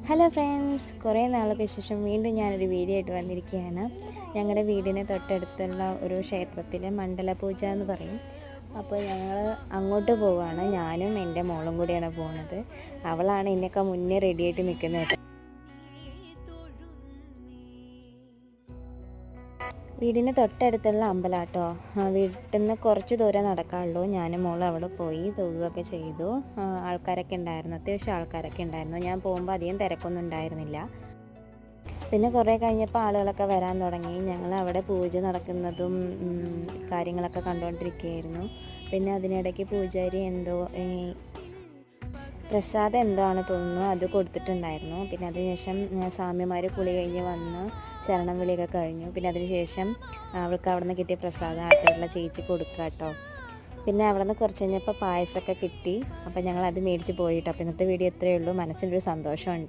Hello friends, കുറേ നാൾക്ക് ശേഷം വീണ്ടും ഞാനൊരു വീഡിയോ ആയിട്ട് വന്നിരിക്കുകയാണ്. ഞങ്ങളുടെ വീടിന് തൊട്ടടുത്തുള്ള ഒരു ക്ഷേത്രത്തിൽ മണ്ഡലപൂജ എന്ന് പറയും. അപ്പോൾ ഞങ്ങൾ അങ്ങോട്ട് പോവുകയാണ്. ഞാനും എൻ്റെ മോളും കൂടിയാണ് പോകുന്നത്. അവളാണ് എന്നൊക്കെ മുന്നേ റെഡിയായിട്ട് നിൽക്കുന്നത്. വീടിന് തൊട്ടടുത്തുള്ള അമ്പലാട്ടോ. വീട്ടിൽ നിന്ന് കുറച്ച് ദൂരം നടക്കാനുള്ളൂ. ഞാനും മോളും അവിടെ പോയി തൊഴുകയൊക്കെ ചെയ്തു. ആൾക്കാരൊക്കെ ഉണ്ടായിരുന്നു, അത്യാവശ്യം ആൾക്കാരൊക്കെ ഉണ്ടായിരുന്നു. ഞാൻ പോകുമ്പോൾ അധികം തിരക്കൊന്നും ഉണ്ടായിരുന്നില്ല. പിന്നെ കുറേ കഴിഞ്ഞപ്പോൾ ആളുകളൊക്കെ വരാൻ തുടങ്ങി. ഞങ്ങൾ അവിടെ പൂജ നടക്കുന്നതും കാര്യങ്ങളൊക്കെ കണ്ടുകൊണ്ടിരിക്കുകയായിരുന്നു. പിന്നെ അതിനിടയ്ക്ക് പൂജാരി എന്തോ പ്രസാദം എന്തോ ആണ് തോന്നുന്നു, അത് കൊടുത്തിട്ടുണ്ടായിരുന്നു. പിന്നെ അതിനുശേഷം സ്വാമിമാർ കുളി കഴിഞ്ഞ് വന്ന് ശരണം വിളിയൊക്കെ കഴിഞ്ഞു. പിന്നെ അതിനുശേഷം അവൾക്ക് അവിടെ നിന്ന് കിട്ടിയ പ്രസാദം ആയിട്ടുള്ള ചേച്ചി കൊടുക്കുക കേട്ടോ. പിന്നെ അവിടെ നിന്ന് കുറച്ച് കഴിഞ്ഞപ്പോൾ പായസമൊക്കെ കിട്ടി. അപ്പോൾ ഞങ്ങൾ അത് മേടിച്ച് പോയിട്ടോ. അപ്പോൾ ഇന്നത്തെ വീഡിയോ ഇത്രയേ ഉള്ളൂ. മനസ്സിനൊരു സന്തോഷമുണ്ട്.